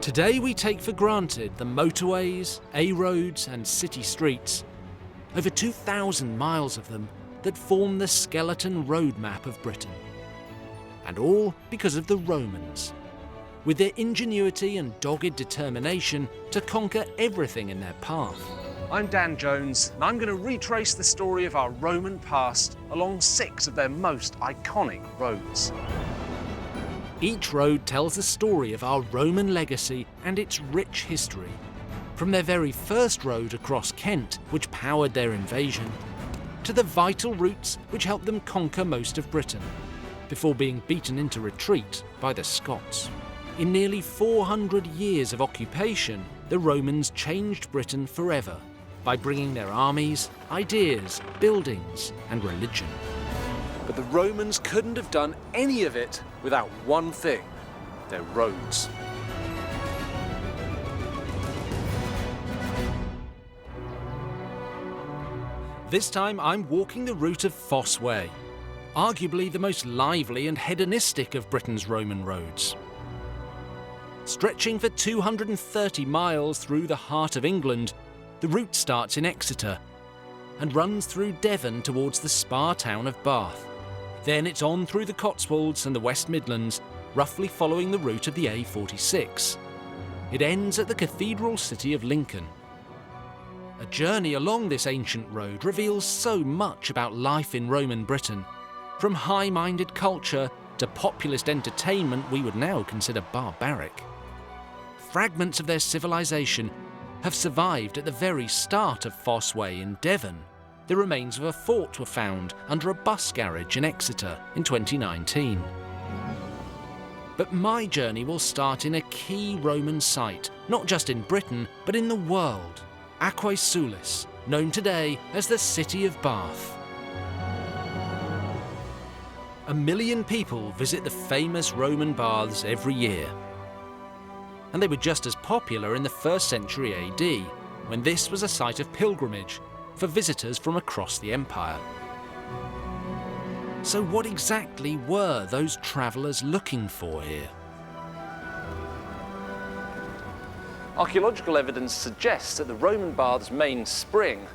Today we take for granted the motorways, A-roads and city streets, over 2,000 miles of them that form the skeleton roadmap of Britain. And all because of the Romans, with their ingenuity and dogged determination to conquer everything in their path. I'm Dan Jones, and I'm going to retrace the story of our Roman past along 6 of their most iconic roads. Each road tells the story of our Roman legacy and its rich history. From their very first road across Kent, which powered their invasion, to the vital routes which helped them conquer most of Britain, before being beaten into retreat by the Scots. In nearly 400 years of occupation, the Romans changed Britain forever by bringing their armies, ideas, buildings, and religion. But the Romans couldn't have done any of it without one thing: their roads. This time I'm walking the route of Foss Way, arguably the most lively and hedonistic of Britain's Roman roads. Stretching for 230 miles through the heart of England, the route starts in Exeter and runs through Devon towards the spa town of Bath. Then it's on through the Cotswolds and the West Midlands, roughly following the route of the A46. It ends at the cathedral city of Lincoln. A journey along this ancient road reveals so much about life in Roman Britain, from high-minded culture to populist entertainment we would now consider barbaric. Fragments of their civilization have survived at the very start of Foss Way in Devon. The remains of a fort were found under a bus garage in Exeter in 2019. But my journey will start in a key Roman site, not just in Britain, but in the world, Aquae Sulis, known today as the City of Bath. 1 million people visit the famous Roman baths every year. And they were just as popular in the 1st century AD, when this was a site of pilgrimage for visitors from across the empire. So what exactly were those travellers looking for here? Archaeological evidence suggests that the Roman bath's main spring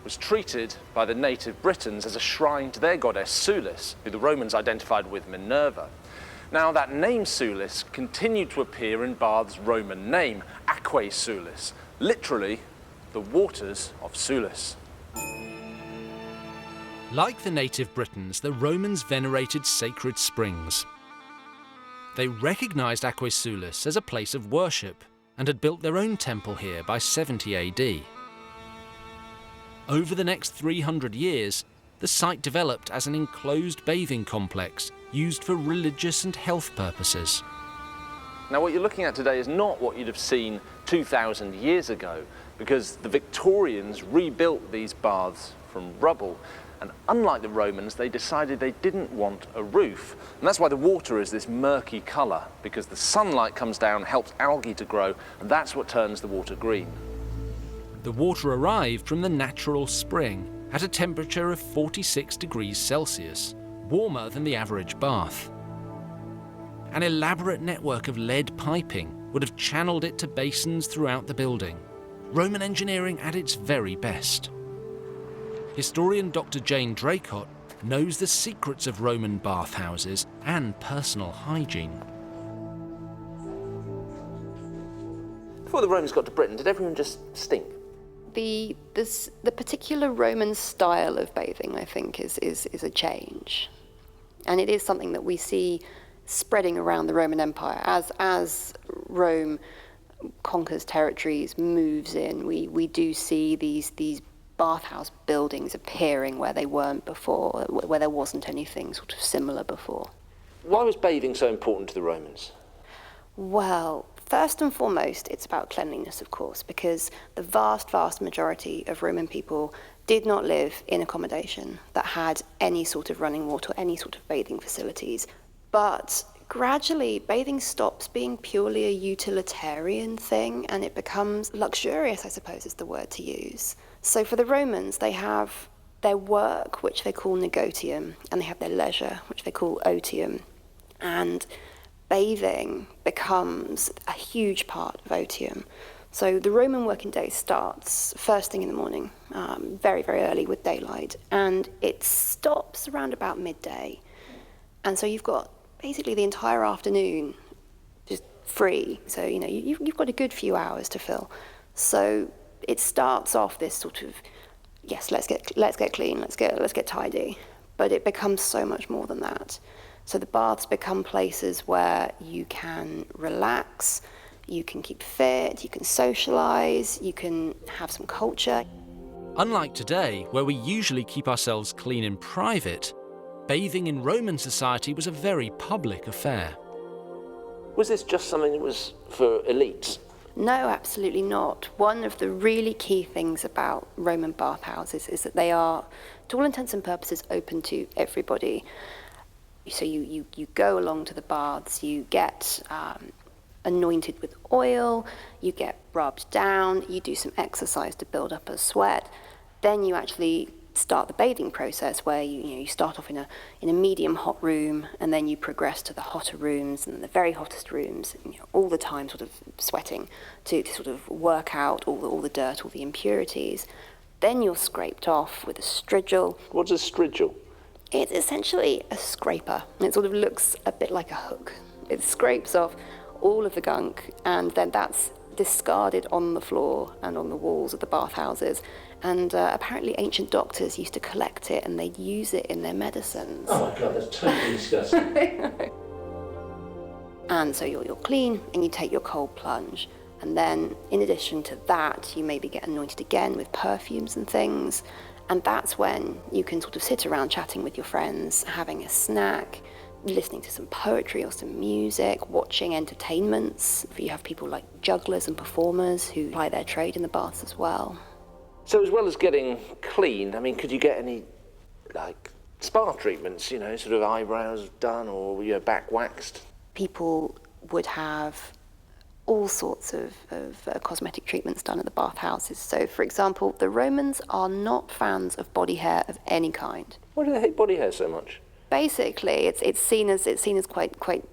was treated by the native Britons as a shrine to their goddess Sulis, who the Romans identified with Minerva. Now, that name Sulis continued to appear in Bath's Roman name, Aquae Sulis, literally the waters of Sulis. Like the native Britons, the Romans venerated sacred springs. They recognised Aquae Sulis as a place of worship and had built their own temple here by 70 AD. Over the next 300 years, the site developed as an enclosed bathing complex used for religious and health purposes. Now, what you're looking at today is not what you'd have seen 2,000 years ago, because the Victorians rebuilt these baths from rubble. And unlike the Romans, they decided they didn't want a roof. And that's why the water is this murky colour, because the sunlight comes down, helps algae to grow, and that's what turns the water green. The water arrived from the natural spring at a temperature of 46 degrees Celsius, warmer than the average bath. An elaborate network of lead piping would have channeled it to basins throughout the building. Roman engineering at its very best. Historian Dr. Jane Draycott knows the secrets of Roman bathhouses and personal hygiene. Before the Romans got to Britain, did everyone just stink? The particular Roman style of bathing, I think, is a change. And it is something that we see spreading around the Roman Empire. As Rome conquers territories, moves in, we do see these bathhouse buildings appearing where they weren't before, where there wasn't anything sort of similar before. Why was bathing so important to the Romans? Well, first and foremost, it's about cleanliness, of course, because the vast majority of Roman people did not live in accommodation that had any sort of running water, any sort of bathing facilities. But gradually, bathing stops being purely a utilitarian thing and it becomes luxurious, I suppose is the word to use. So for the Romans, they have their work, which they call negotium, and they have their leisure, which they call otium. And bathing becomes a huge part of otium. So the Roman working day starts first thing in the morning, very, very early with daylight, and it stops around about midday. And so you've got basically the entire afternoon just free. So, you've got a good few hours to fill. So it starts off this sort of, yes, let's get clean, let's get tidy. But it becomes so much more than that. So the baths become places where you can relax, you can keep fit, you can socialise, you can have some culture. Unlike today, where we usually keep ourselves clean in private, bathing in Roman society was a very public affair. Was this just something that was for elites? No, absolutely not. One of the really key things about Roman bathhouses is that they are, to all intents and purposes, open to everybody. So you go along to the baths, you get anointed with oil, you get rubbed down, you do some exercise to build up a sweat. Then you actually start the bathing process where you start off in a medium hot room, and then you progress to the hotter rooms and the very hottest rooms, all the time sort of sweating to sort of work out all the dirt, all the impurities. Then you're scraped off with a strigil. What's a strigil? It's essentially a scraper. It sort of looks a bit like a hook. It scrapes off all of the gunk, and then that's discarded on the floor and on the walls of the bathhouses. And apparently ancient doctors used to collect it and they'd use it in their medicines. Oh my God, that's totally disgusting. And so you're clean and you take your cold plunge. And then in addition to that, you maybe get anointed again with perfumes and things. And that's when you can sort of sit around chatting with your friends, having a snack, listening to some poetry or some music, watching entertainments. You have people like jugglers and performers who ply their trade in the baths as well. So as well as getting clean, could you get any, spa treatments, sort of eyebrows done or back waxed? People would have all sorts of cosmetic treatments done at the bathhouses. So, for example, the Romans are not fans of body hair of any kind. Why do they hate body hair so much? Basically, it's seen as quite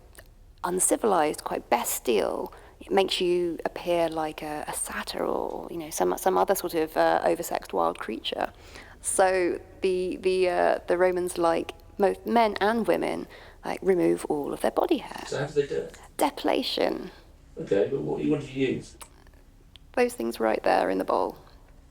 uncivilized, quite bestial. It makes you appear like a satyr or some other sort of oversexed wild creature. So the Romans, like both men and women, remove all of their body hair. So how do they do it? Depilation. Okay, but what do you use? Those things right there in the bowl.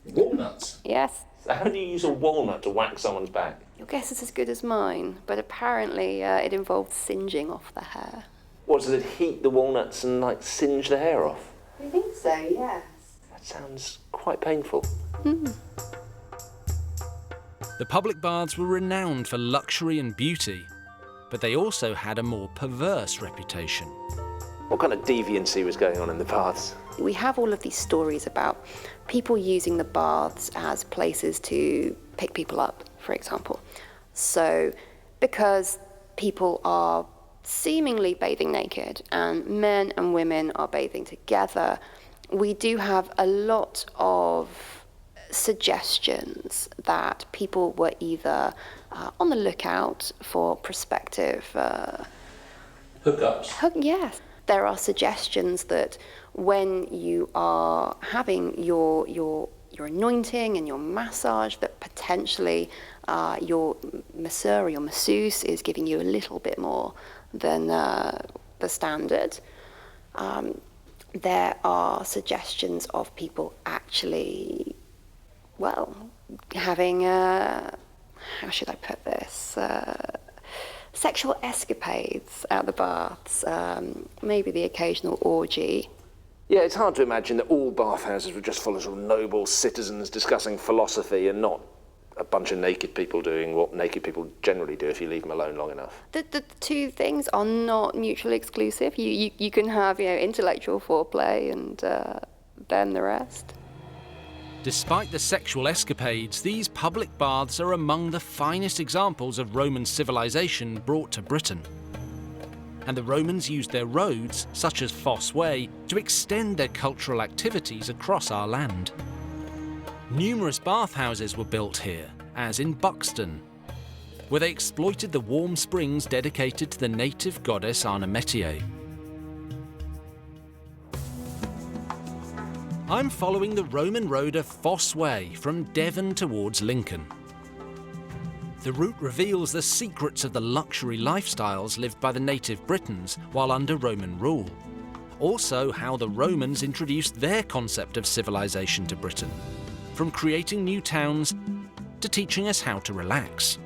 Walnuts? Yes. So how do you use a walnut to wax someone's back? Your guess is as good as mine, but apparently it involved singeing off the hair. What, does it heat the walnuts and singe the hair off? I think so, yes. That sounds quite painful. The public baths were renowned for luxury and beauty, but they also had a more perverse reputation. What kind of deviancy was going on in the baths? We have all of these stories about people using the baths as places to pick people up, for example. So because people are seemingly bathing naked and men and women are bathing together, we do have a lot of suggestions that people were either on the lookout for prospective hookups. Yes. There are suggestions that when you are having your anointing and your massage, that potentially your masseur or your masseuse is giving you a little bit more than the standard. There are suggestions of people actually, having how should I put this? Sexual escapades at the baths, maybe the occasional orgy. Yeah, it's hard to imagine that all bathhouses were just full of sort of noble citizens discussing philosophy and not a bunch of naked people doing what naked people generally do if you leave them alone long enough. The two things are not mutually exclusive. You can have intellectual foreplay and then the rest. Despite the sexual escapades, these public baths are among the finest examples of Roman civilization brought to Britain. And the Romans used their roads, such as Foss Way, to extend their cultural activities across our land. Numerous bathhouses were built here, as in Buxton. where they exploited the warm springs dedicated to the native goddess Arnemetia. I'm following the Roman road of Foss Way from Devon towards Lincoln. The route reveals the secrets of the luxury lifestyles lived by the native Britons while under Roman rule. Also, how the Romans introduced their concept of civilization to Britain, from creating new towns to teaching us how to relax.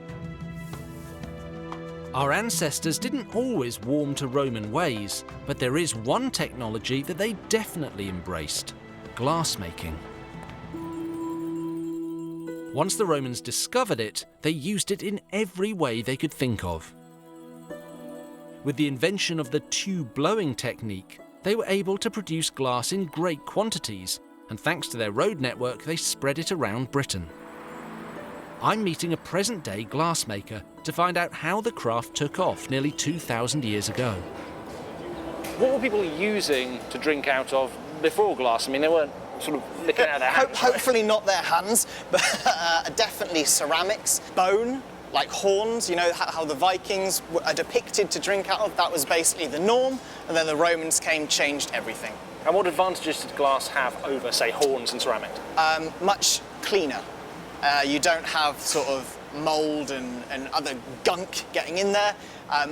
Our ancestors didn't always warm to Roman ways, but there is one technology that they definitely embraced: glassmaking. Once the Romans discovered it, they used it in every way they could think of. With the invention of the tube blowing technique, they were able to produce glass in great quantities, and thanks to their road network, they spread it around Britain. I'm meeting a present-day glassmaker to find out how the craft took off nearly 2,000 years ago. What were people using to drink out of before glass? I mean, they weren't sort of licking out of their hands. Hopefully not their hands, but definitely ceramics, bone, like horns. You know how the Vikings are depicted to drink out of? That was basically the norm, and then the Romans came, changed everything. And what advantages did glass have over, say, horns and ceramics? Much cleaner. You don't have sort of mould and other gunk getting in there,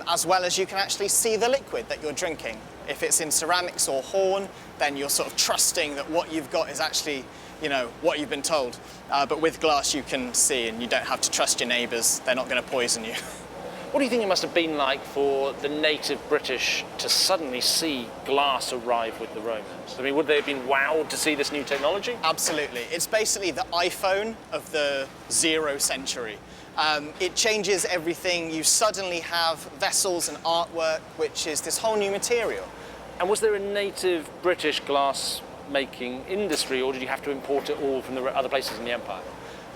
as well as you can actually see the liquid that you're drinking. If it's in ceramics or horn, then you're sort of trusting that what you've got is actually, you know, what you've been told. But with glass you can see, and you don't have to trust your neighbours, they're not going to poison you. What do you think it must have been like for the native British to suddenly see glass arrive with the Romans? I mean, would they have been wowed to see this new technology? Absolutely. It's basically the iPhone of the 0th century. It changes everything. You suddenly have vessels and artwork, which is this whole new material. And was there a native British glass making industry, or did you have to import it all from the other places in the empire?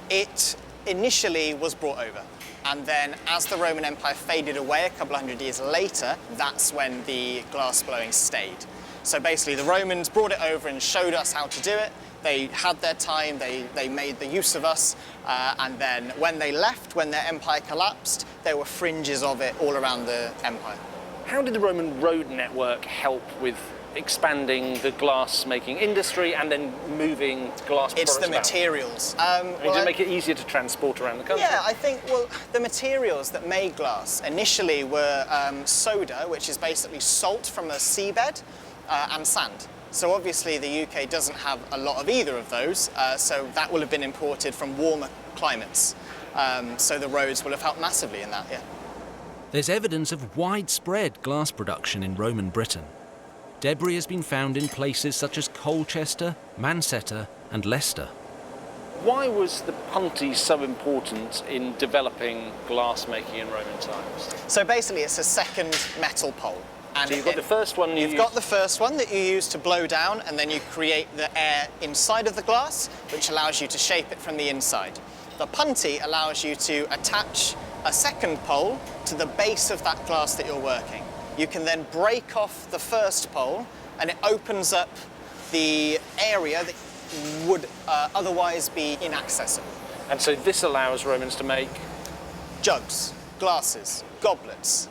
It initially was brought over. And then as the Roman Empire faded away a couple of hundred years later, that's when the glass blowing stayed. So basically the Romans brought it over and showed us how to do it. They had their time, they made the use of us, and then when they left, when their empire collapsed, there were fringes of it all around the empire. How did the Roman road network help with expanding the glass-making industry and then moving glass products It's the about? materials. Did it make it easier to transport around the country? Yeah, I think, well, the materials that made glass initially were soda, which is basically salt from a seabed, and sand. So obviously the UK doesn't have a lot of either of those, so that will have been imported from warmer climates. So the roads will have helped massively in that, yeah. There's evidence of widespread glass production in Roman Britain. Debris has been found in places such as Colchester, Manchester and Leicester. Why was the punty so important in developing glass making in Roman times? So basically it's a second metal pole. And So you've got the first one You've got the first one that you use to blow down, and then you create the air inside of the glass, which allows you to shape it from the inside. The punty allows you to attach a second pole to the base of that glass that you're working. You can then break off the first pole, and it opens up the area that would otherwise be inaccessible. And so this allows Romans to make... Jugs, glasses, goblets,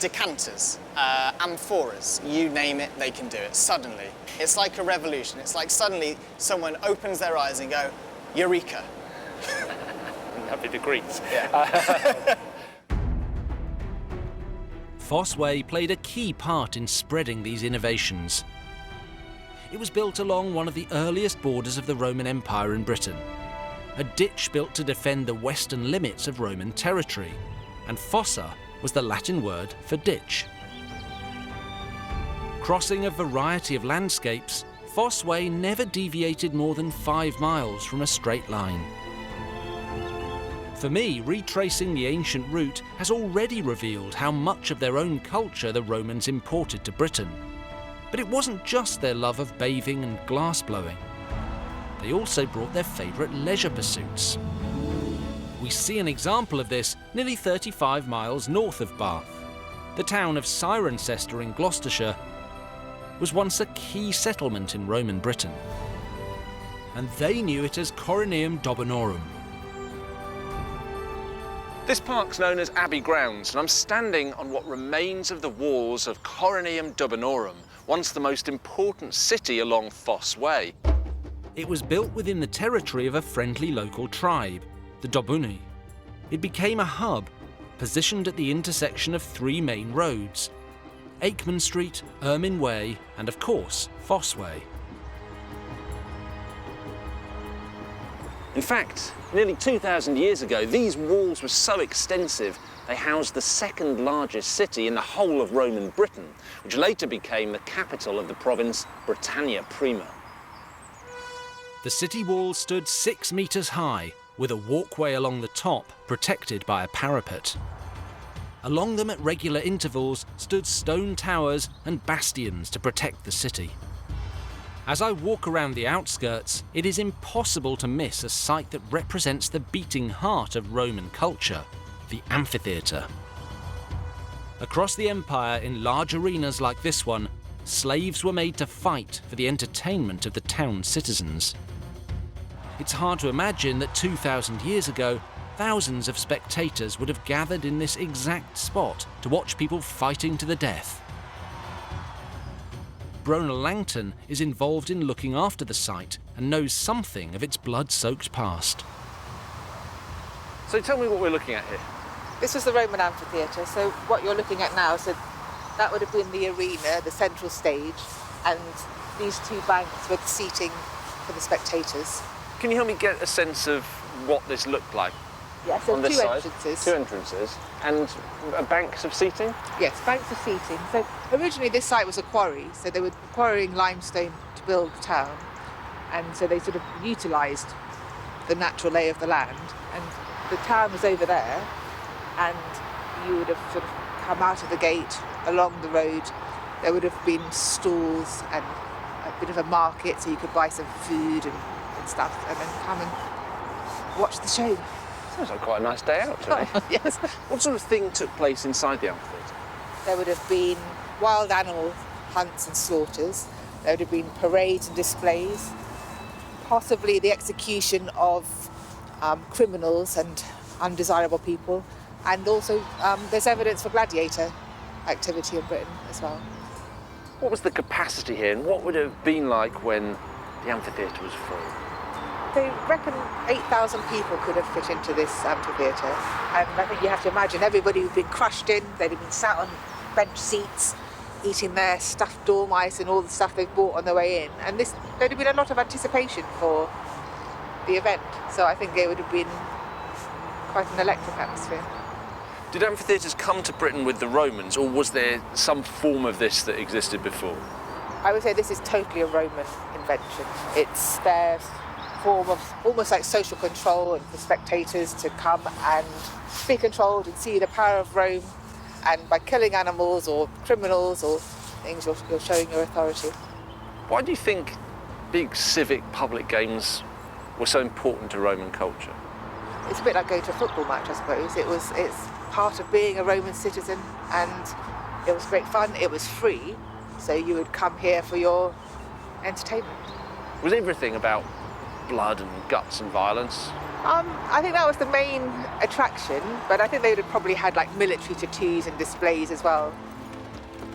decanters, amphoras, you name it, they can do it suddenly. It's like a revolution. It's like suddenly someone opens their eyes and go, Eureka. That'd be the Greeks. Yeah. Foss Way played a key part in spreading these innovations. It was built along one of the earliest borders of the Roman Empire in Britain, a ditch built to defend the western limits of Roman territory, and fossa was the Latin word for ditch. Crossing a variety of landscapes, Foss Way never deviated more than 5 miles from a straight line. For me, retracing the ancient route has already revealed how much of their own culture the Romans imported to Britain. But it wasn't just their love of bathing and glass blowing. They also brought their favourite leisure pursuits. We see an example of this nearly 35 miles north of Bath. The town of Cirencester in Gloucestershire was once a key settlement in Roman Britain, and they knew it as Corineum Dobanorum. This park's known as Abbey Grounds, and I'm standing on what remains of the walls of Coroneum Dubanorum, once the most important city along Foss Way. It was built within the territory of a friendly local tribe, the Dobuni. It became a hub, positioned at the intersection of three main roads: Aikman Street, Ermine Way, and of course, Foss Way. In fact, nearly 2,000 years ago, these walls were so extensive they housed the second largest city in the whole of Roman Britain, which later became the capital of the province Britannia Prima. The city walls stood 6 metres high, with a walkway along the top protected by a parapet. Along them at regular intervals stood stone towers and bastions to protect the city. As I walk around the outskirts, it is impossible to miss a site that represents the beating heart of Roman culture, the amphitheater. Across the empire, in large arenas like this one, slaves were made to fight for the entertainment of the town citizens. It's hard to imagine that 2,000 years ago, thousands of spectators would have gathered in this exact spot to watch people fighting to the death. Brona Langton is involved in looking after the site and knows something of its blood-soaked past. So tell me what we're looking at here. This was the Roman amphitheater, so what you're looking at now, so that would have been the arena, the central stage, and these two banks were the seating for the spectators. Can you help me get a sense of what this looked like? Yeah, so on this two side? entrances. Two entrances. And banks of seating? Yes, banks of seating. So originally this site was a quarry, so they were quarrying limestone to build the town, and so they sort of utilised the natural lay of the land, and the town was over there, and you would have sort of come out of the gate along the road. There would have been stalls and a bit of a market, so you could buy some food and stuff, and then come and watch the show. Sounds like quite a nice day out today. Oh, yes. What sort of thing took place inside the amphitheatre? There would have been wild animal hunts and slaughters. There would have been parades and displays, possibly the execution of criminals and undesirable people, and also there's evidence for gladiator activity in Britain as well. What was the capacity here, and what would it have been like when the amphitheatre was full? They reckon 8,000 people could have fit into this amphitheatre, and I think you have to imagine everybody would have been crushed in, they'd have been sat on bench seats, eating their stuffed dormice and all the stuff they've bought on their way in, and there'd have been a lot of anticipation for the event, so I think it would have been quite an electric atmosphere. Did amphitheatres come to Britain with the Romans, or was there some form of this that existed before? I would say this is totally a Roman invention. It's their form of almost like social control, and for spectators to come and be controlled and see the power of Rome, and by killing animals or criminals or things, you're showing your authority. Why do you think big civic public games were so important to Roman culture? It's a bit like going to a football match, I suppose. It's part of being a Roman citizen, and it was great fun. It was free, so you would come here for your entertainment. Was everything about blood and guts and violence? I think that was the main attraction, but I think they would have probably had like military tattoos and displays as well.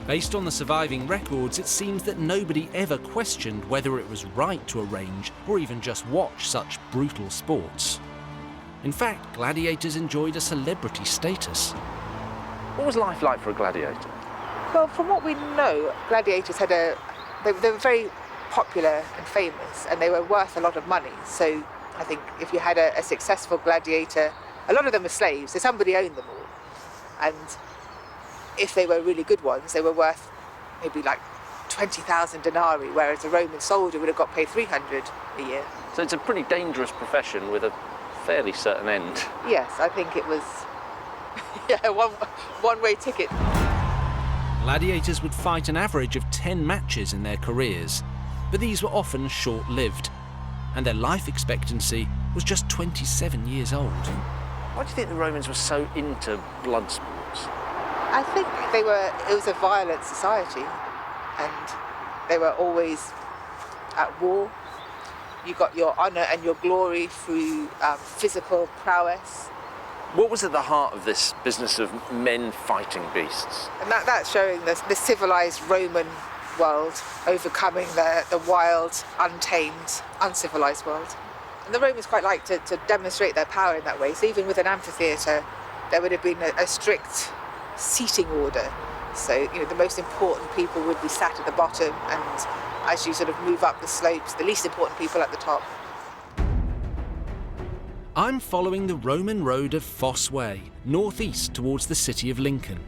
Based on the surviving records, it seems that nobody ever questioned whether it was right to arrange or even just watch such brutal sports. In fact, gladiators enjoyed a celebrity status. What was life like for a gladiator? Well, from what we know, gladiators had they were very popular and famous, and they were worth a lot of money. So I think if you had a successful gladiator, a lot of them were slaves, so somebody owned them all. And if they were really good ones, they were worth maybe like 20,000 denarii, whereas a Roman soldier would have got paid 300 a year. So it's a pretty dangerous profession with a fairly certain end. Yes, I think it was one-way ticket. Gladiators would fight an average of 10 matches in their careers, but these were often short-lived, and their life expectancy was just 27 years old. Why do you think the Romans were so into blood sports? I think it was a violent society, and they were always at war. You got your honour and your glory through physical prowess, What was at the heart of this business of men fighting beasts? And that's showing the civilised Roman world overcoming the wild, untamed, uncivilised world. And the Romans quite liked to demonstrate their power in that way. So even with an amphitheatre, there would have been a strict seating order. So, the most important people would be sat at the bottom, and as you sort of move up the slopes, the least important people at the top. I'm following the Roman road of Foss Way, northeast towards the city of Lincoln.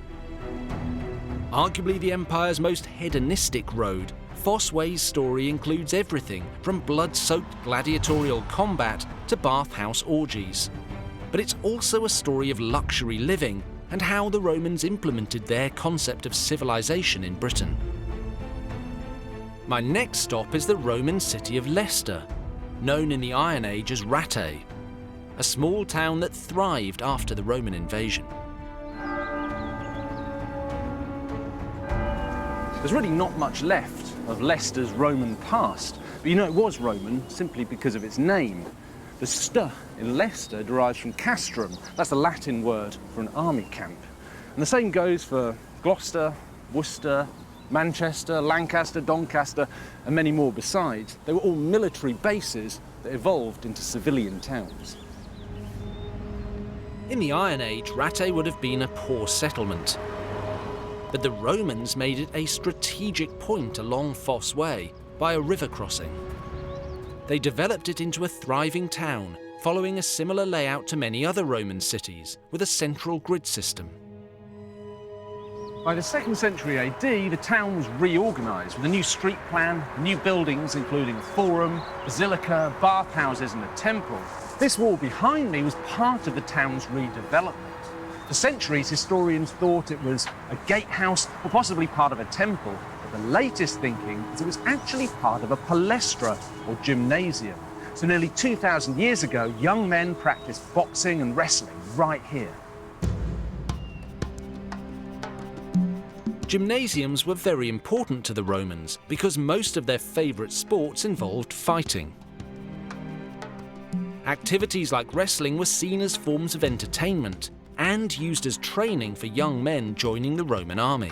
Arguably the empire's most hedonistic road, Foss Way's story includes everything from blood-soaked gladiatorial combat to bathhouse orgies. But it's also a story of luxury living and how the Romans implemented their concept of civilization in Britain. My next stop is the Roman city of Leicester, known in the Iron Age as Rattae, a small town that thrived after the Roman invasion. There's really not much left of Leicester's Roman past, but it was Roman simply because of its name. The st in Leicester derives from castrum, that's the Latin word for an army camp. And the same goes for Gloucester, Worcester, Manchester, Lancaster, Doncaster, and many more besides. They were all military bases that evolved into civilian towns. In the Iron Age, Rattae would have been a poor settlement. But the Romans made it a strategic point along Foss Way by a river crossing. They developed it into a thriving town, following a similar layout to many other Roman cities, with a central grid system. By the 2nd century AD, the town was reorganised with a new street plan, new buildings including a forum, basilica, bathhouses and a temple. This wall behind me was part of the town's redevelopment. For centuries, historians thought it was a gatehouse or possibly part of a temple, but the latest thinking is it was actually part of a palestra or gymnasium. So nearly 2,000 years ago, young men practiced boxing and wrestling right here. Gymnasiums were very important to the Romans because most of their favourite sports involved fighting. Activities like wrestling were seen as forms of entertainment and used as training for young men joining the Roman army.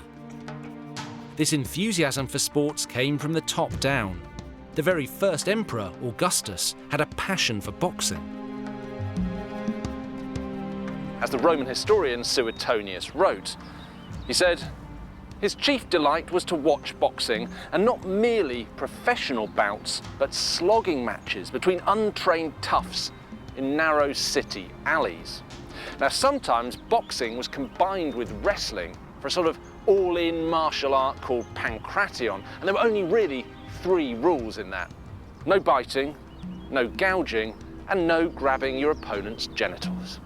This enthusiasm for sports came from the top down. The very first emperor, Augustus, had a passion for boxing. As the Roman historian Suetonius wrote, he said, his chief delight was to watch boxing, and not merely professional bouts, but slogging matches between untrained toughs in narrow city alleys. Now, sometimes boxing was combined with wrestling for a sort of all-in martial art called pankration, and there were only really 3 rules in that. No biting, no gouging, and no grabbing your opponent's genitals.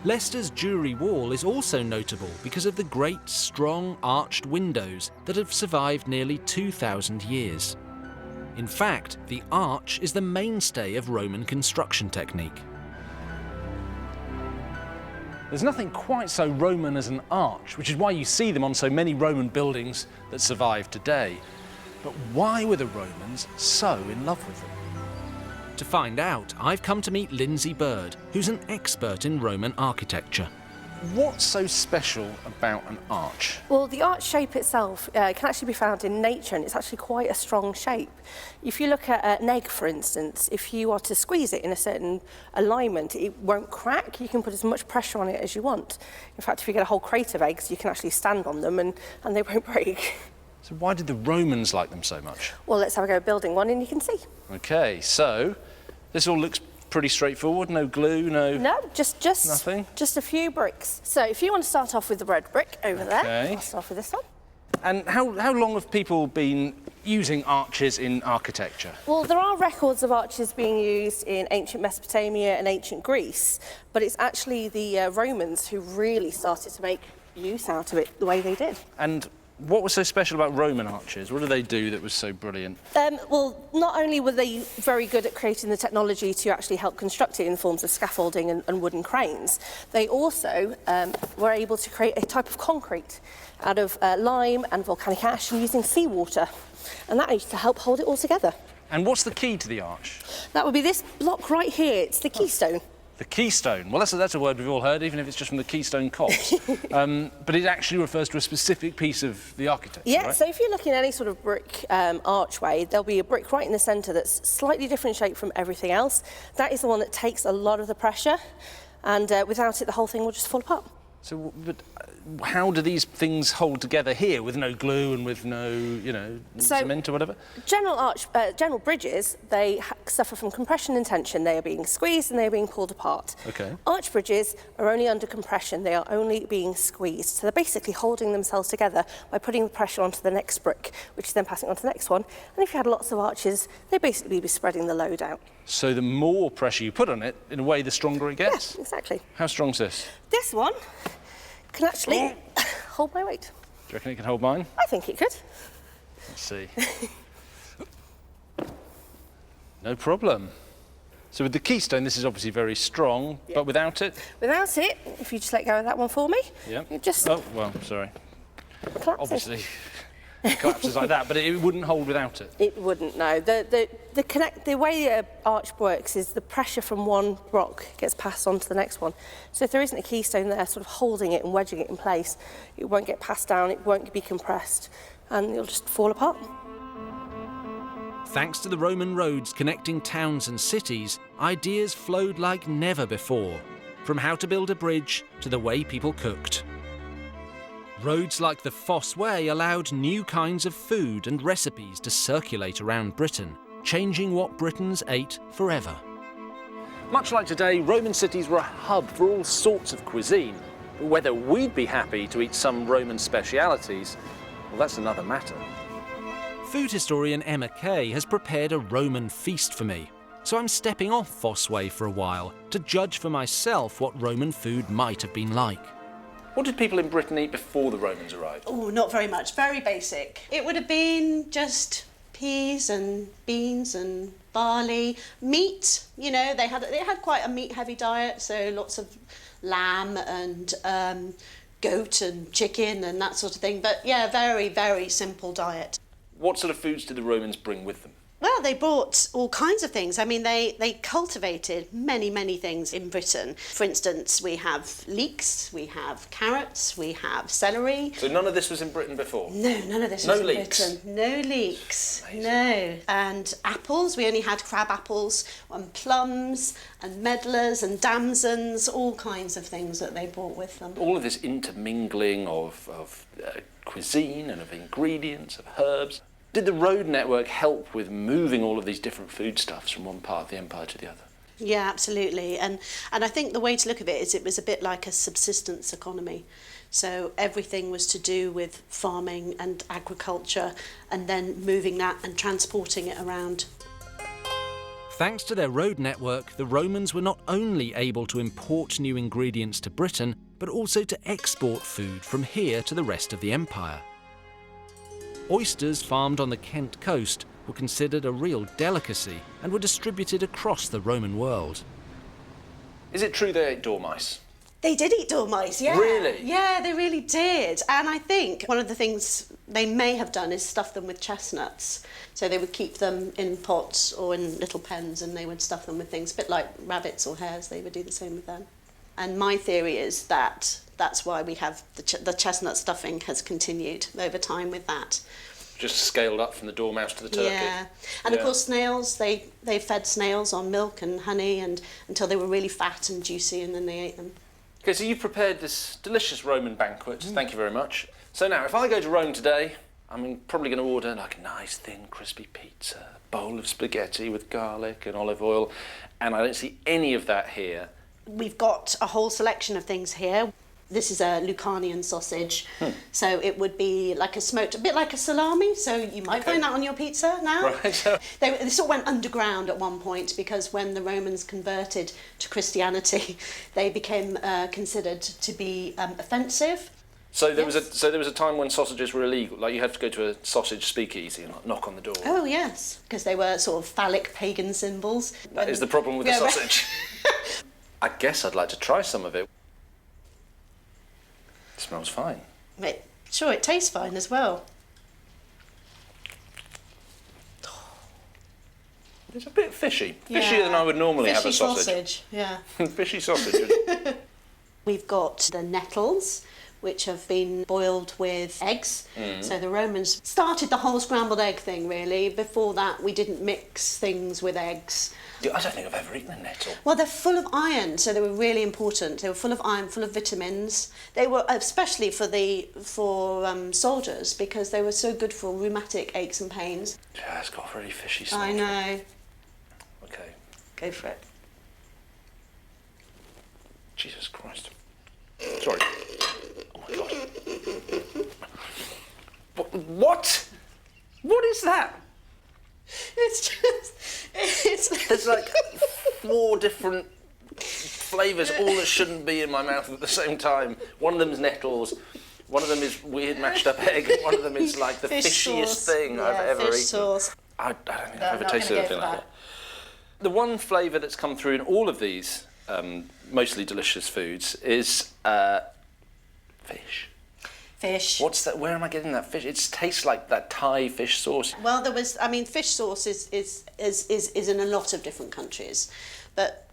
Leicester's Jury Wall is also notable because of the great, strong, arched windows that have survived nearly 2,000 years. In fact, the arch is the mainstay of Roman construction technique. There's nothing quite so Roman as an arch, which is why you see them on so many Roman buildings that survive today. But why were the Romans so in love with them? To find out, I've come to meet Lindsay Bird, who's an expert in Roman architecture. What's so special about an arch? Well, the arch shape itself can actually be found in nature, and it's actually quite a strong shape. If you look at an egg, for instance, if you are to squeeze it in a certain alignment, it won't crack. You can put as much pressure on it as you want. In fact, if you get a whole crate of eggs, you can actually stand on them and they won't break. So why did the Romans like them so much? Well, let's have a go building one and you can see. Okay, so this all looks pretty straightforward. No glue, No, just nothing? Just a few bricks. So if you want to start off with the red brick over there, I'll start off with this one. And how long have people been using arches in architecture? Well, there are records of arches being used in ancient Mesopotamia and ancient Greece, but it's actually the Romans who really started to make use out of it the way they did. And what was so special about Roman arches? What did they do that was so brilliant? Well, not only were they very good at creating the technology to actually help construct it in forms of scaffolding and wooden cranes, they also were able to create a type of concrete out of lime and volcanic ash and using seawater. And that used to help hold it all together. And what's the key to the arch? That would be this block right here. It's the keystone. The keystone. Well, that's a word we've all heard, even if it's just from the Keystone Cops. But it actually refers to a specific piece of the architecture, Yeah, right? so if you're looking at any sort of brick archway, there'll be a brick right in the centre that's slightly different shape from everything else. That is the one that takes a lot of the pressure, and without it, the whole thing will just fall apart. So, but how do these things hold together here with no glue and with no, cement or whatever? General bridges, they suffer from compression and tension. They are being squeezed and they are being pulled apart. Okay. Arch bridges are only under compression. They are only being squeezed. So they're basically holding themselves together by putting the pressure onto the next brick, which is then passing on to the next one. And if you had lots of arches, they'd basically be spreading the load out. So the more pressure you put on it, in a way, the stronger it gets? Yeah, exactly. How strong's this? This one can actually hold my weight. Do you reckon it can hold mine? I think it could. Let's see. No problem. So with the keystone, this is obviously very strong, but without it? Without it, if you just let go of that one for me, Yep. it just Oh, well, sorry. collapses. Obviously, it collapses like that, but it wouldn't hold without it. It wouldn't, no. The way an arch works is the pressure from one rock gets passed on to the next one. So if there isn't a keystone there sort of holding it and wedging it in place, it won't get passed down, it won't be compressed, and it'll just fall apart. Thanks to the Roman roads connecting towns and cities, ideas flowed like never before, from how to build a bridge to the way people cooked. Roads like the Foss Way allowed new kinds of food and recipes to circulate around Britain, changing what Britons ate forever. Much like today, Roman cities were a hub for all sorts of cuisine. But whether we'd be happy to eat some Roman specialities, well, that's another matter. Food historian Emma Kay has prepared a Roman feast for me, so I'm stepping off Foss Way for a while to judge for myself what Roman food might have been like. What did people in Britain eat before the Romans arrived? Oh, not very much. Very basic. It would have been just peas and beans and barley, meat. You know, they had quite a meat-heavy diet, so lots of lamb and goat and chicken and that sort of thing. But yeah, very, very simple diet. What sort of foods did the Romans bring with them? Well, they brought all kinds of things. I mean, they cultivated many, many things in Britain. For instance, we have leeks, we have carrots, we have celery. So none of this was in Britain before? No, none of this was in Britain. No leeks. Amazing. No. And apples, we only had crab apples, and plums, and medlars, and damsons, all kinds of things that they brought with them. All of this intermingling of cuisine and of ingredients, of herbs. Did the road network help with moving all of these different foodstuffs from one part of the empire to the other? Yeah, absolutely. And I think the way to look at it is it was a bit like a subsistence economy. So everything was to do with farming and agriculture and then moving that and transporting it around. Thanks to their road network, the Romans were not only able to import new ingredients to Britain, but also to export food from here to the rest of the empire. Oysters farmed on the Kent coast were considered a real delicacy and were distributed across the Roman world. Is it true they ate dormice? They did eat dormice, yeah. Really? Yeah, they really did. And I think one of the things they may have done is stuff them with chestnuts. So they would keep them in pots or in little pens and they would stuff them with things, a bit like rabbits or hares, they would do the same with them. And my theory is that that's why we have the chestnut stuffing has continued over time with that. Just scaled up from the dormouse to the turkey. Yeah, and of course snails, they fed snails on milk and honey and until they were really fat and juicy and then they ate them. Okay, so you've prepared this delicious Roman banquet. Thank you very much. So now, if I go to Rome today, I'm probably going to order like a nice, thin, crispy pizza, a bowl of spaghetti with garlic and olive oil, and I don't see any of that here. We've got a whole selection of things here. This is a Lucanian sausage, so it would be like a smoked, a bit like a salami, so you might find that on your pizza now. Right. They sort of went underground at one point because when the Romans converted to Christianity, they became considered to be offensive. So there was a time when sausages were illegal, like you had to go to a sausage speakeasy and knock on the door. Oh yes, because they were sort of phallic pagan symbols. That is the problem with the sausage. I guess I'd like to try some of it. It smells fine. Sure, it tastes fine as well. It's a bit fishy. Fishier than I would normally have a sausage. Yeah. Fishy sausage. We've got the nettles, which have been boiled with eggs. So the Romans started the whole scrambled egg thing, really. Before that, we didn't mix things with eggs. I don't think I've ever eaten a nettle. Well, they're full of iron, so they were really important. They were full of iron, full of vitamins. They were especially for soldiers, because they were so good for rheumatic aches and pains. Yeah, it's got a really fishy smell. I know. Okay. Go for it. Jesus Christ. Sorry. Oh my God. What? What is that? There's like 4 different flavours, all that shouldn't be in my mouth at the same time. One of them's nettles, one of them is weird mashed up egg, and one of them is like the fishiest thing I've ever eaten. Sauce. I don't think I've ever tasted anything like that. The one flavour that's come through in all of these mostly delicious foods is fish. Fish. What's that? Where am I getting that fish? It tastes like that Thai fish sauce. Well, fish sauce is in a lot of different countries, but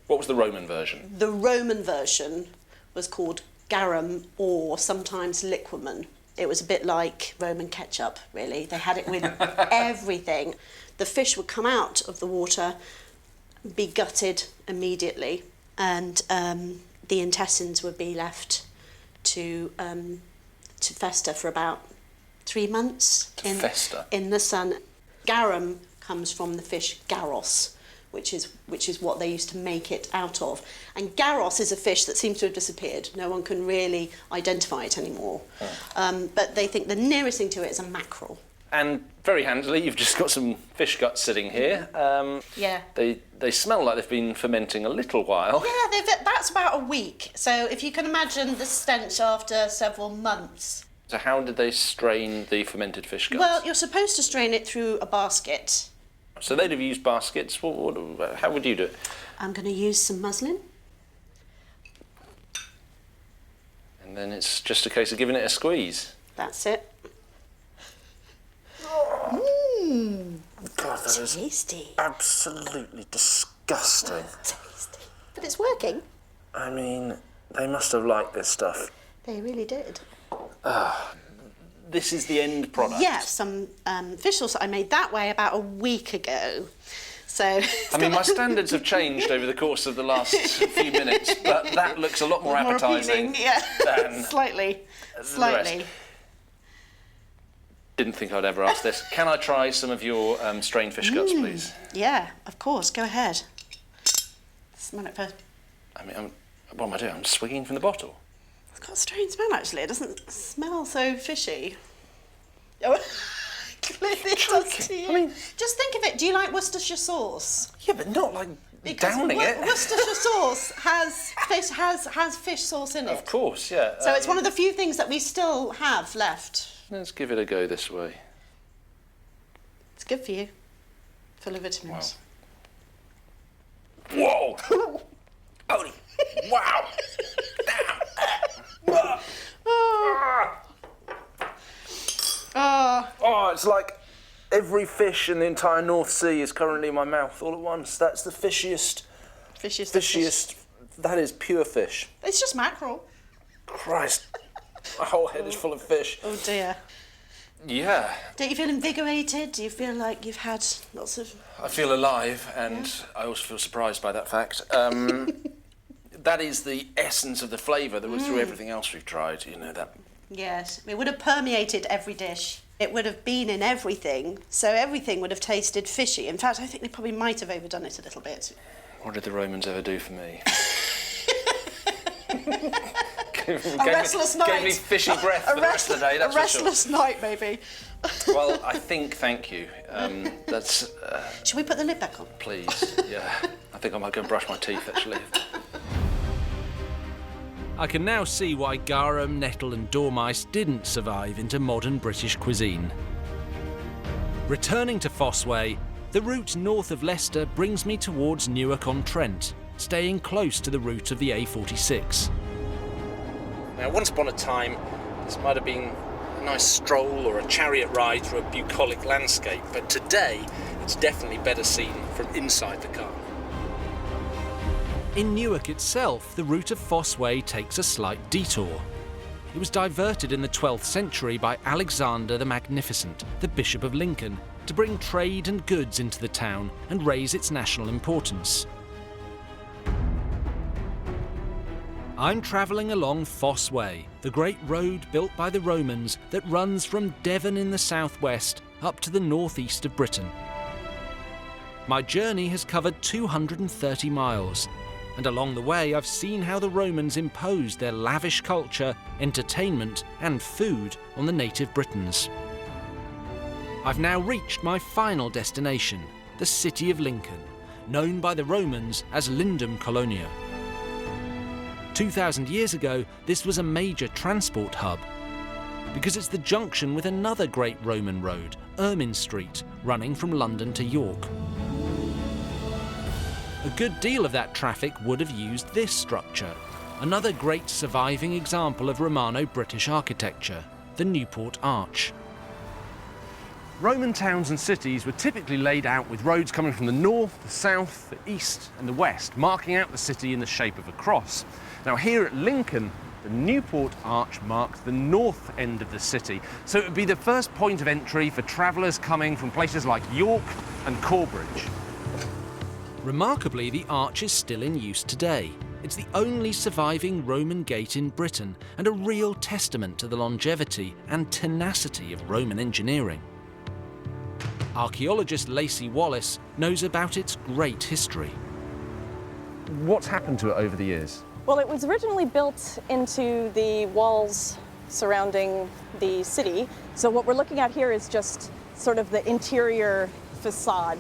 What was the Roman version? The Roman version was called garum, or sometimes liquamen. It was a bit like Roman ketchup, really. They had it with everything. The fish would come out of the water, be gutted immediately, and the intestines would be left to fester for about 3 months in the sun. Garum comes from the fish garros, which is what they used to make it out of. And garros is a fish that seems to have disappeared. No one can really identify it anymore. But they think the nearest thing to it is a mackerel. And very handily, you've just got some fish guts sitting here. Yeah. They smell like they've been fermenting a little while. Yeah, that's about a week. So if you can imagine the stench after several months. So how did they strain the fermented fish guts? Well, you're supposed to strain it through a basket. So they'd have used baskets. How would you do it? I'm going to use some muslin. And then it's just a case of giving it a squeeze. That's it. God, that is tasty. absolutely disgusting. Tasty. But it's working. I mean, they must have liked this stuff. They really did. This is the end product. Yeah, some fish sauce that I made that way about a week ago. So. I mean, my standards have changed over the course of the last few minutes, but that looks a lot more appetising than Slightly. the rest. Didn't think I'd ever ask this. Can I try some of your strained fish guts, please? Yeah, of course. Go ahead. Smell it first. I mean, what am I doing? I'm swigging from the bottle. It's got a strange smell, actually. It doesn't smell so fishy. Oh, clearly it does to you. I mean, just think of it. Do you like Worcestershire sauce? Yeah, but not like downing it. Worcestershire sauce has fish sauce in it. Of course, yeah. So it's one of the few things that we still have left. Let's give it a go this way. It's good for you. Full of vitamins. Wow. Whoa! Holy! Wow! Damn! Oh, it's like every fish in the entire North Sea is currently in my mouth all at once. That's the fishiest. That is pure fish. It's just mackerel. Christ. My whole head is full of fish. Oh dear. Yeah. Don't you feel invigorated? Do you feel like you've had lots of... I feel alive, and I also feel surprised by that fact. That is the essence of the flavour that was through everything else we've tried, you know that. Yes, it would have permeated every dish. It would have been in everything, so everything would have tasted fishy. In fact, I think they probably might have overdone it a little bit. What did the Romans ever do for me? A restless night. Gave me fishy breath for the rest of the day, that's a restless night, maybe. Well, I think, thank you. That's... Should we put the lid back on? Please, yeah. I think I might go and brush my teeth, actually. I can now see why garum, nettle and dormice didn't survive into modern British cuisine. Returning to Foss Way, the route north of Leicester brings me towards Newark-on-Trent, staying close to the route of the A46. Now, once upon a time, this might have been nice stroll or a chariot ride through a bucolic landscape, but today it's definitely better seen from inside the car. In Newark itself, the route of Foss Way takes a slight detour. It was diverted in the 12th century by Alexander the Magnificent, the Bishop of Lincoln, to bring trade and goods into the town and raise its national importance. I'm travelling along Foss Way, the great road built by the Romans that runs from Devon in the southwest up to the northeast of Britain. My journey has covered 230 miles, and along the way I've seen how the Romans imposed their lavish culture, entertainment and food on the native Britons. I've now reached my final destination, the city of Lincoln, known by the Romans as Lindum Colonia. 2,000 years ago, this was a major transport hub, because it's the junction with another great Roman road, Ermine Street, running from London to York. A good deal of that traffic would have used this structure, another great surviving example of Romano-British architecture, the Newport Arch. Roman towns and cities were typically laid out with roads coming from the north, the south, the east and the west, marking out the city in the shape of a cross. Now here at Lincoln, the Newport Arch marks the north end of the city, so it would be the first point of entry for travellers coming from places like York and Corbridge. Remarkably, the arch is still in use today. It's the only surviving Roman gate in Britain and a real testament to the longevity and tenacity of Roman engineering. Archaeologist Lacey Wallace knows about its great history. What's happened to it over the years? Well, it was originally built into the walls surrounding the city. So what we're looking at here is just sort of the interior facade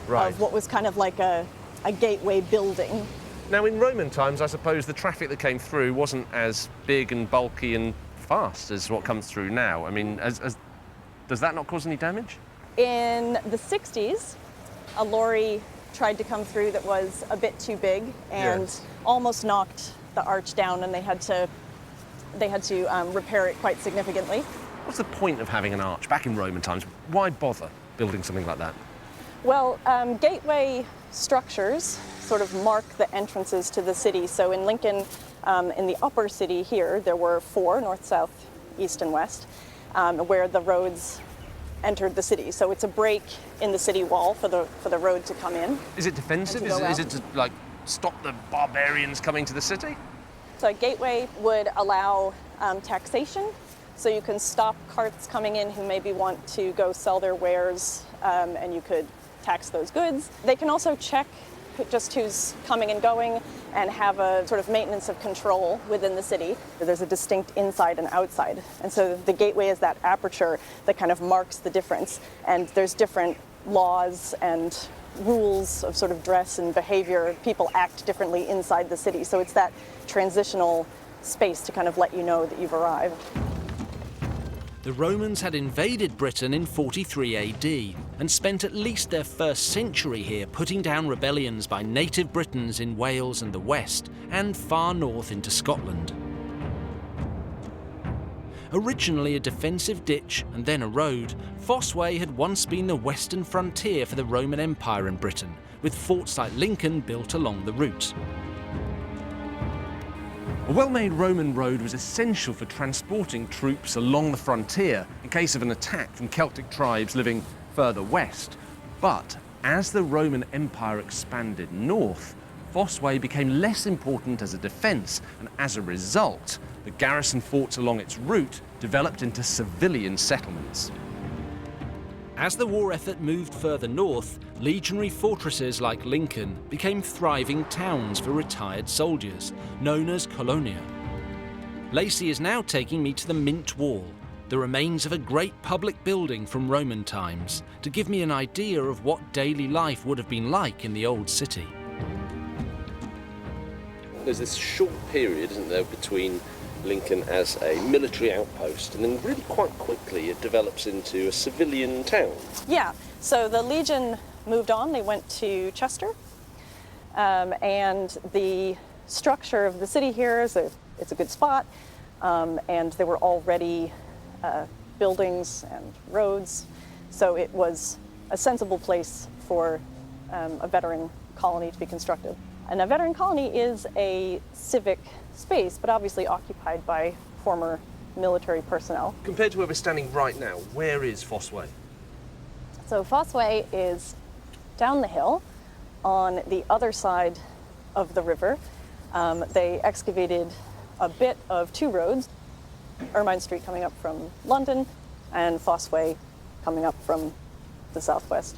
of what was kind of like a gateway building. Now, in Roman times, I suppose the traffic that came through wasn't as big and bulky and fast as what comes through now. I mean, does that not cause any damage? In the 60s, a lorry tried to come through that was a bit too big and almost knocked the arch down, and they had to repair it quite significantly. What's the point of having an arch back in Roman times? Why bother building something like that? Well, gateway structures sort of mark the entrances to the city. So in Lincoln, in the upper city here, there were 4, north, south, east, and west, where the roads entered the city. So it's a break in the city wall for the road to come in. Is it defensive? Is it to like stop the barbarians coming to the city? So a gateway would allow taxation. So you can stop carts coming in who maybe want to go sell their wares, and you could tax those goods. They can also check just who's coming and going and have a sort of maintenance of control within the city. There's a distinct inside and outside. And so the gateway is that aperture that kind of marks the difference. And there's different laws and rules of sort of dress and behavior. People act differently inside the city. So it's that transitional space to kind of let you know that you've arrived. The Romans had invaded Britain in 43 AD and spent at least their first century here putting down rebellions by native Britons in Wales and the West and far north into Scotland. Originally a defensive ditch and then a road, Foss Way had once been the western frontier for the Roman Empire in Britain, with forts like Lincoln built along the route. A well-made Roman road was essential for transporting troops along the frontier in case of an attack from Celtic tribes living further west. But as the Roman Empire expanded north, Foss Way became less important as a defence, and as a result, the garrison forts along its route developed into civilian settlements. As the war effort moved further north, legionary fortresses like Lincoln became thriving towns for retired soldiers, known as colonia. Lacey is now taking me to the Mint Wall, the remains of a great public building from Roman times, to give me an idea of what daily life would have been like in the old city. There's this short period, isn't there, between Lincoln as a military outpost, and then really quite quickly it develops into a civilian town. Yeah, so the Legion moved on, they went to Chester, and the structure of the city here is it's a good spot, and there were already buildings and roads. So it was a sensible place for a veteran colony to be constructed. And a veteran colony is a civic space, but obviously occupied by former military personnel. Compared to where we're standing right now, where is Foss Way? So Foss Way is down the hill on the other side of the river. They excavated a bit of two roads, Ermine Street coming up from London and Foss Way coming up from the southwest.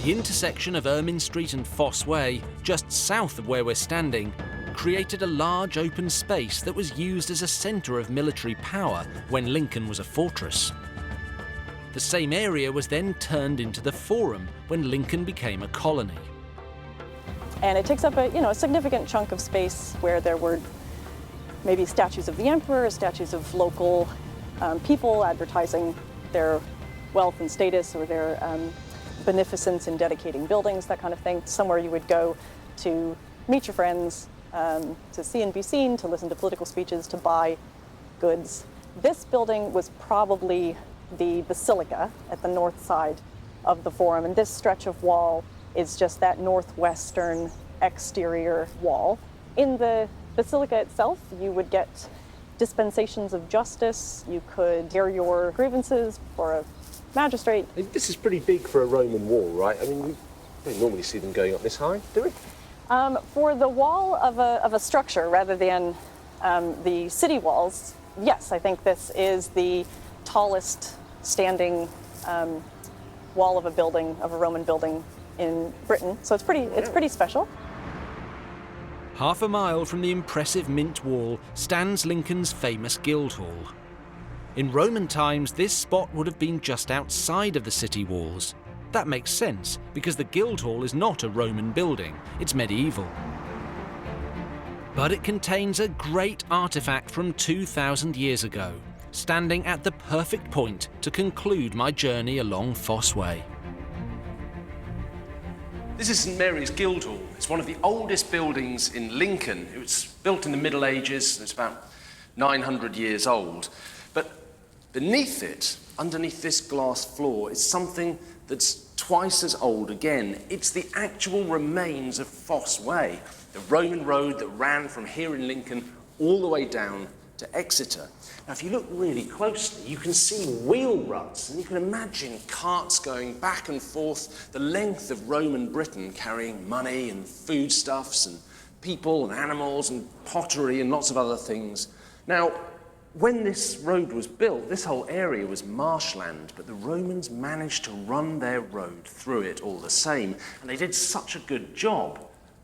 The intersection of Ermine Street and Foss Way, just south of where we're standing, created a large open space that was used as a centre of military power when Lincoln was a fortress. The same area was then turned into the Forum when Lincoln became a colony. And it takes up a significant chunk of space where there were maybe statues of the emperor, statues of local people advertising their wealth and status or their beneficence in dedicating buildings, that kind of thing. Somewhere you would go to meet your friends, to see and be seen, to listen to political speeches, to buy goods. This building was probably the basilica at the north side of the Forum, and this stretch of wall is just that northwestern exterior wall. In the basilica itself, you would get dispensations of justice, you could hear your grievances for a magistrate. This is pretty big for a Roman wall, right? I mean, we don't normally see them going up this high, do we? For the wall of a structure rather than the city walls, yes, I think this is the tallest standing wall of a building, of a Roman building in Britain. So it's pretty special. Half a mile from the impressive Mint Wall stands Lincoln's famous Guildhall. In Roman times, this spot would have been just outside of the city walls. That makes sense, because the Guildhall is not a Roman building, it's medieval. But it contains a great artefact from 2,000 years ago, standing at the perfect point to conclude my journey along Foss Way. This is St Mary's Guildhall. It's one of the oldest buildings in Lincoln. It was built in the Middle Ages, and it's about 900 years old. But beneath it, underneath this glass floor, is something that's twice as old again. It's the actual remains of Foss Way, the Roman road that ran from here in Lincoln all the way down to Exeter. Now, if you look really closely, you can see wheel ruts, and you can imagine carts going back and forth the length of Roman Britain, carrying money and foodstuffs and people and animals and pottery and lots of other things. Now, when this road was built, this whole area was marshland, but the Romans managed to run their road through it all the same, and they did such a good job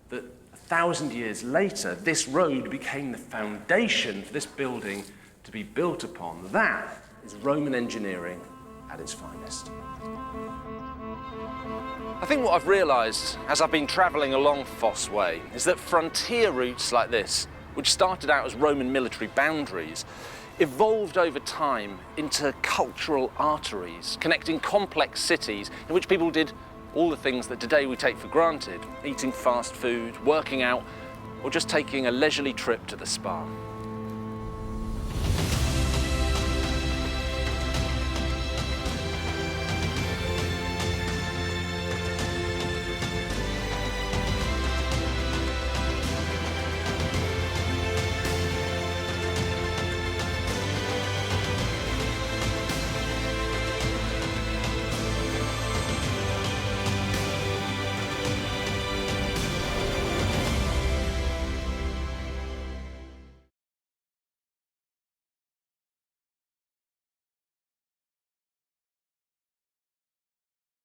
that 1,000 years later, this road became the foundation for this building to be built upon. That is Roman engineering at its finest. I think what I've realised as I've been travelling along Foss Way is that frontier routes like this, which started out as Roman military boundaries, evolved over time into cultural arteries, connecting complex cities in which people did all the things that today we take for granted, eating fast food, working out, or just taking a leisurely trip to the spa.